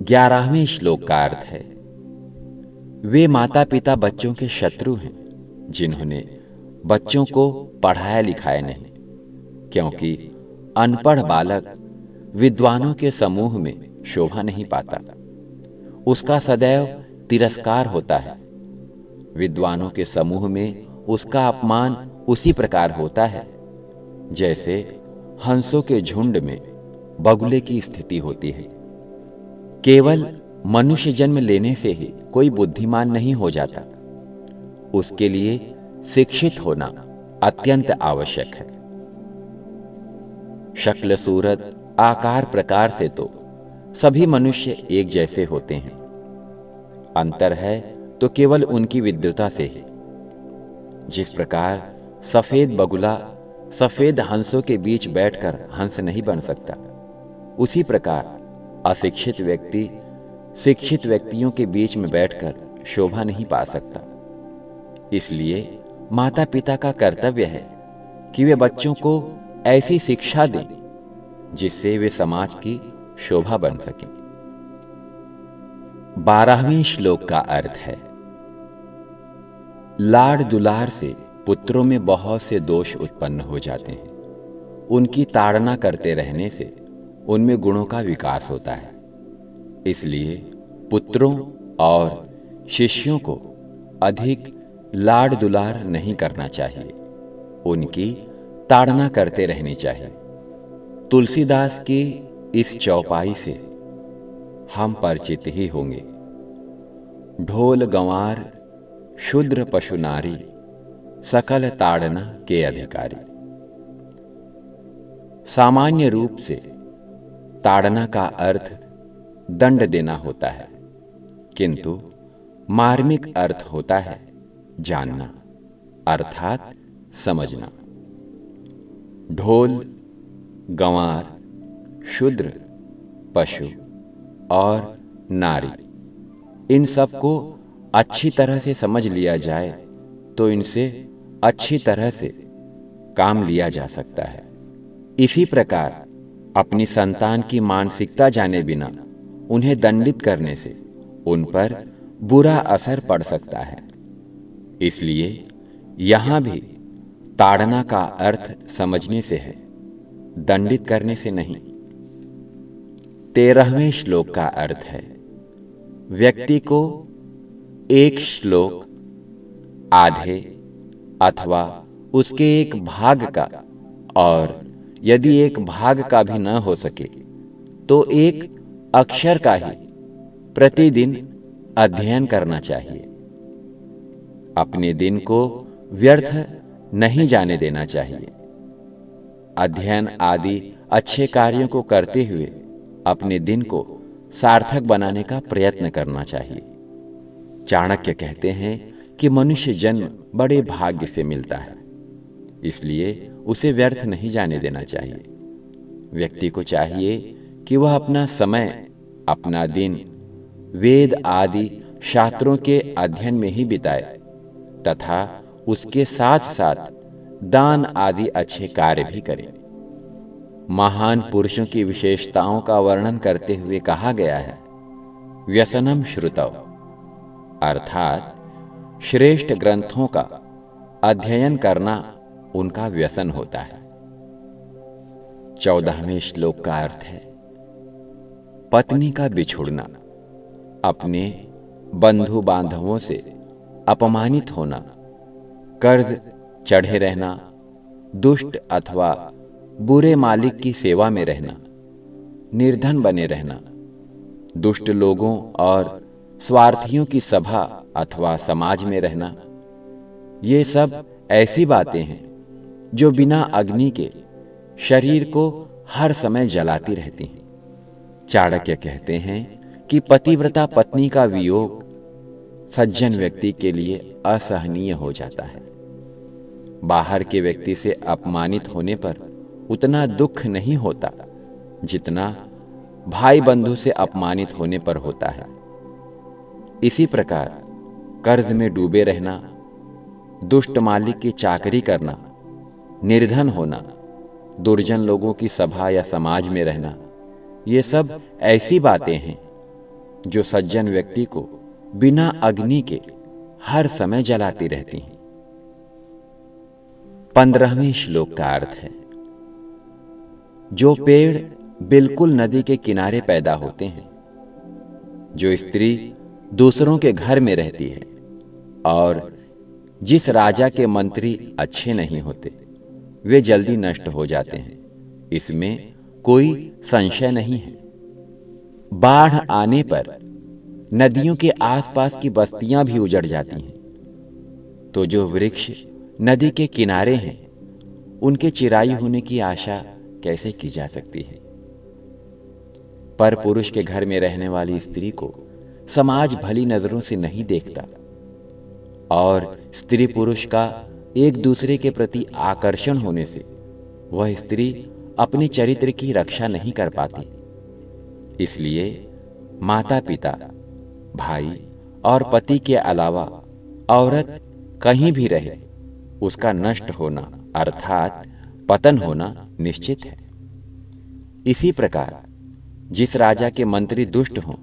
11वें श्लोक का अर्थ है, वे माता पिता बच्चों के शत्रु हैं जिन्होंने बच्चों को पढ़ाया लिखाया नहीं, क्योंकि अनपढ़ बालक विद्वानों के समूह में शोभा नहीं पाता, उसका सदैव तिरस्कार होता है। विद्वानों के समूह में उसका अपमान उसी प्रकार होता है जैसे हंसों के झुंड में बगुले की स्थिति होती है। केवल मनुष्य जन्म लेने से ही कोई बुद्धिमान नहीं हो जाता, उसके लिए शिक्षित होना अत्यंत आवश्यक है। शक्ल सूरत आकार प्रकार से तो सभी मनुष्य एक जैसे होते हैं, अंतर है तो केवल उनकी विद्वता से ही। जिस प्रकार सफेद बगुला सफेद हंसों के बीच बैठकर हंस नहीं बन सकता, उसी प्रकार अशिक्षित व्यक्ति शिक्षित व्यक्तियों के बीच में बैठकर शोभा नहीं पा सकता। इसलिए माता पिता का कर्तव्य है कि वे बच्चों को ऐसी शिक्षा दें जिससे वे समाज की शोभा बन सकें। 12वें श्लोक का अर्थ है, लाड़ दुलार से पुत्रों में बहुत से दोष उत्पन्न हो जाते हैं। उनकी ताड़ना करते रहने से उनमें गुणों का विकास होता है। इसलिए पुत्रों और शिष्यों को अधिक लाड़ दुलार नहीं करना चाहिए, उनकी ताड़ना करते रहनी चाहिए। तुलसीदास की इस चौपाई से हम परिचित ही होंगे। ढोल गंवार शूद्र पशु नारी, सकल ताड़ना के अधिकारी। सामान्य रूप से ताड़ना का अर्थ दंड देना होता है, किंतु मार्मिक अर्थ होता है जानना, अर्थात समझना। ढोल गंवार शूद्र पशु और नारी, इन सबको अच्छी तरह से समझ लिया जाए तो इनसे अच्छी तरह से काम लिया जा सकता है। इसी प्रकार अपनी संतान की मानसिकता जाने बिना उन्हें दंडित करने से उन पर बुरा असर पड़ सकता है। इसलिए यहां भी ताड़ना का अर्थ समझने से है, दंडित करने से नहीं। 13वें श्लोक का अर्थ है, व्यक्ति को एक श्लोक आधे अथवा उसके एक भाग का, और यदि एक भाग का भी न हो सके तो एक अक्षर का ही प्रतिदिन अध्ययन करना चाहिए। अपने दिन को व्यर्थ नहीं जाने देना चाहिए। अध्ययन आदि अच्छे कार्यों को करते हुए अपने दिन को सार्थक बनाने का प्रयत्न करना चाहिए। चाणक्य कहते हैं कि मनुष्य जन्म बड़े भाग्य से मिलता है, इसलिए उसे व्यर्थ नहीं जाने देना चाहिए। व्यक्ति को चाहिए कि वह अपना समय, अपना दिन वेद आदि शास्त्रों के अध्ययन में ही बिताए तथा उसके साथ साथ दान आदि अच्छे कार्य भी करे। महान पुरुषों की विशेषताओं का वर्णन करते हुए कहा गया है, व्यसनम श्रुतौ, अर्थात श्रेष्ठ ग्रंथों का अध्ययन करना उनका व्यसन होता है। 14वें श्लोक का अर्थ है, पत्नी का बिछुड़ना, अपने बंधु बांधवों से अपमानित होना, कर्ज चढ़े रहना, दुष्ट अथवा बुरे मालिक की सेवा में रहना, निर्धन बने रहना, दुष्ट लोगों और स्वार्थियों की सभा अथवा समाज में रहना, ये सब ऐसी बातें हैं जो बिना अग्नि के शरीर को हर समय जलाती रहती हैं। चाणक्य कहते हैं कि पतिव्रता पत्नी का वियोग सज्जन व्यक्ति के लिए असहनीय हो जाता है। बाहर के व्यक्ति से अपमानित होने पर उतना दुख नहीं होता जितना भाई बंधु से अपमानित होने पर होता है। इसी प्रकार कर्ज में डूबे रहना, दुष्ट मालिक की चाकरी करना, निर्धन होना, दुर्जन लोगों की सभा या समाज में रहना, ये सब ऐसी बातें हैं जो सज्जन व्यक्ति को बिना अग्नि के हर समय जलाती रहती हैं। 15वें श्लोक का अर्थ है, जो पेड़ बिल्कुल नदी के किनारे पैदा होते हैं, जो स्त्री दूसरों के घर में रहती है और जिस राजा के मंत्री अच्छे नहीं होते, वे जल्दी नष्ट हो जाते हैं, इसमें कोई संशय नहीं है। बाढ़ आने पर नदियों के आसपास की बस्तियां भी उजड़ जाती हैं, तो जो वृक्ष नदी के किनारे हैं, उनके चिराई होने की आशा कैसे की जा सकती है। पर पुरुष के घर में रहने वाली स्त्री को समाज भली नजरों से नहीं देखता और स्त्री पुरुष का एक दूसरे के प्रति आकर्षण होने से वह स्त्री अपने चरित्र की रक्षा नहीं कर पाती। इसलिए माता पिता, भाई और पति के अलावा औरत कहीं भी रहे, उसका नष्ट होना अर्थात पतन होना निश्चित है। इसी प्रकार जिस राजा के मंत्री दुष्ट हों,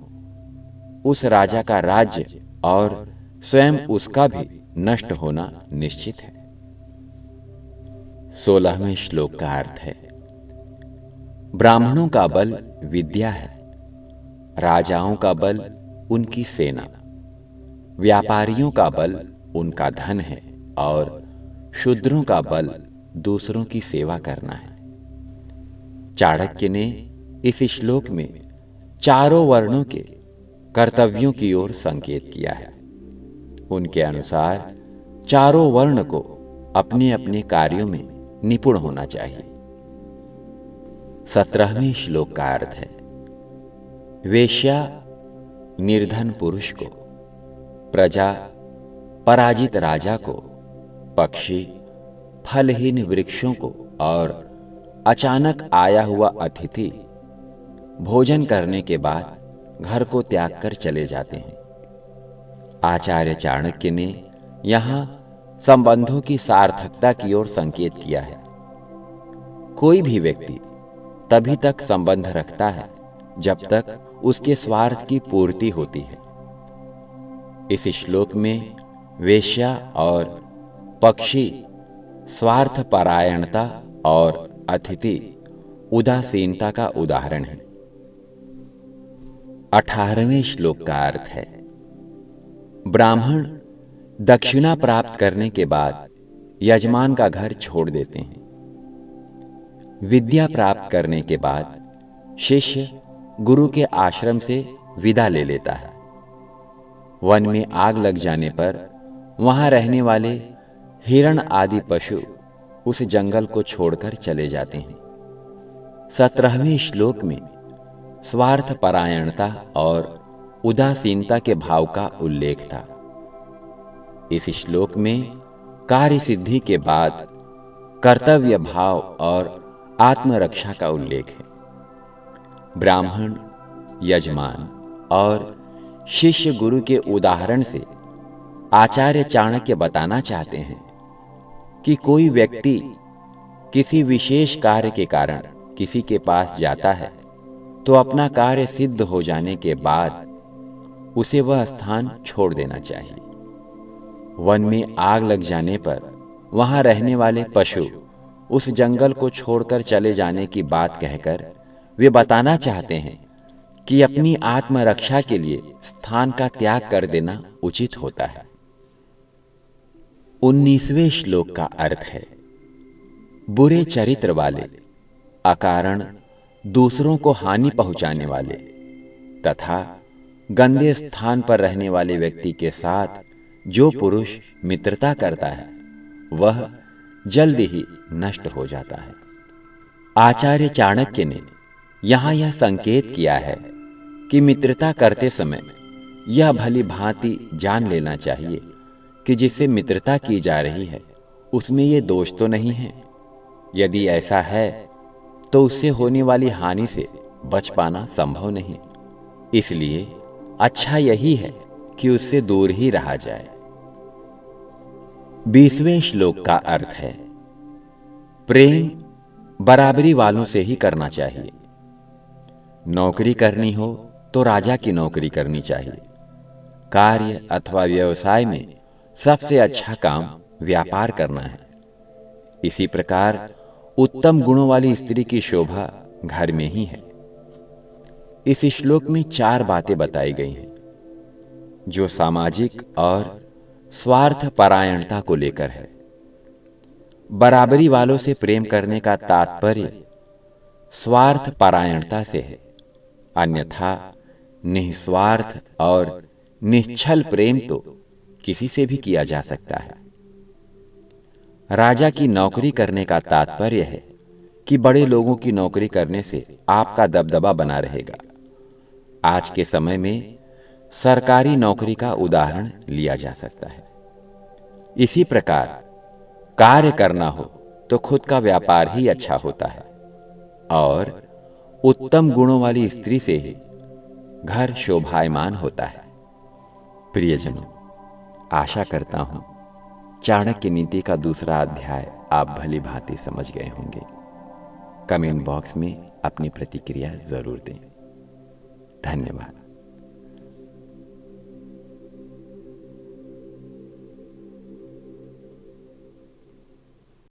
उस राजा का राज्य और स्वयं उसका भी नष्ट होना निश्चित है। 16वें श्लोक का अर्थ है, ब्राह्मणों का बल विद्या है, राजाओं का बल उनकी सेना, व्यापारियों का बल उनका धन है और शूद्रों का बल दूसरों की सेवा करना है। चाणक्य ने इस श्लोक में चारों वर्णों के कर्तव्यों की ओर संकेत किया है। उनके अनुसार चारों वर्ण को अपने अपने कार्यों में निपुण होना चाहिए। 17वें श्लोक का अर्थ है, वेश्या निर्धन पुरुष को, प्रजा पराजित राजा को, पक्षी फलहीन वृक्षों को और अचानक आया हुआ अतिथि भोजन करने के बाद घर को त्याग कर चले जाते हैं। आचार्य चाणक्य ने यहां संबंधों की सार्थकता की ओर संकेत किया है। कोई भी व्यक्ति तभी तक संबंध रखता है जब तक उसके स्वार्थ की पूर्ति होती है। इस श्लोक में वेश्या और पक्षी स्वार्थ परायणता और अतिथि उदासीनता का उदाहरण है। 18वें श्लोक का अर्थ है, ब्राह्मण दक्षिणा प्राप्त करने के बाद यजमान का घर छोड़ देते हैं। विद्या प्राप्त करने के बाद शिष्य गुरु के आश्रम से विदा ले लेता है। वन में आग लग जाने पर वहां रहने वाले हिरण आदि पशु उस जंगल को छोड़कर चले जाते हैं। 17वें श्लोक में स्वार्थ परायणता और उदासीनता के भाव का उल्लेख था। इस श्लोक में कार्य सिद्धि के बाद कर्तव्य भाव और आत्मरक्षा का उल्लेख है। ब्राह्मण, यजमान और शिष्य गुरु के उदाहरण से आचार्य चाणक्य बताना चाहते हैं कि कोई व्यक्ति किसी विशेष कार्य के कारण किसी के पास जाता है तो अपना कार्य सिद्ध हो जाने के बाद उसे वह स्थान छोड़ देना चाहिए। वन में आग लग जाने पर वहां रहने वाले पशु उस जंगल को छोड़कर चले जाने की बात कहकर वे बताना चाहते हैं कि अपनी आत्मरक्षा के लिए स्थान का त्याग कर देना उचित होता है। 19वें श्लोक का अर्थ है, बुरे चरित्र वाले, अकारण दूसरों को हानि पहुंचाने वाले तथा गंदे स्थान पर रहने वाले व्यक्ति के साथ जो पुरुष मित्रता करता है वह जल्द ही नष्ट हो जाता है। आचार्य चाणक्य ने यहां यह संकेत किया है कि मित्रता करते समय यह भली भांति जान लेना चाहिए कि जिससे मित्रता की जा रही है उसमें यह दोष तो नहीं है। यदि ऐसा है तो उससे होने वाली हानि से बच पाना संभव नहीं, इसलिए अच्छा यही है कि उससे दूर ही रहा जाए। 20वें श्लोक का अर्थ है, प्रेम बराबरी वालों से ही करना चाहिए। नौकरी करनी हो तो राजा की नौकरी करनी चाहिए। कार्य अथवा व्यवसाय में सबसे अच्छा काम व्यापार करना है। इसी प्रकार उत्तम गुणों वाली स्त्री की शोभा घर में ही है। इस श्लोक में 4 बातें बताई गई हैं जो सामाजिक और स्वार्थ परायणता को लेकर है। बराबरी वालों से प्रेम करने का तात्पर्य स्वार्थ परायणता से है, अन्यथा निस्वार्थ और निश्चल प्रेम तो किसी से भी किया जा सकता है। राजा की नौकरी करने का तात्पर्य है कि बड़े लोगों की नौकरी करने से आपका दबदबा बना रहेगा। आज के समय में सरकारी नौकरी का उदाहरण लिया जा सकता है। इसी प्रकार कार्य करना हो तो खुद का व्यापार ही अच्छा होता है और उत्तम गुणों वाली स्त्री से ही घर शोभायमान होता है। प्रियजनों, आशा करता हूं चाणक्य नीति का दूसरा अध्याय आप भली भांति समझ गए होंगे। कमेंट बॉक्स में अपनी प्रतिक्रिया जरूर दें। धन्यवाद।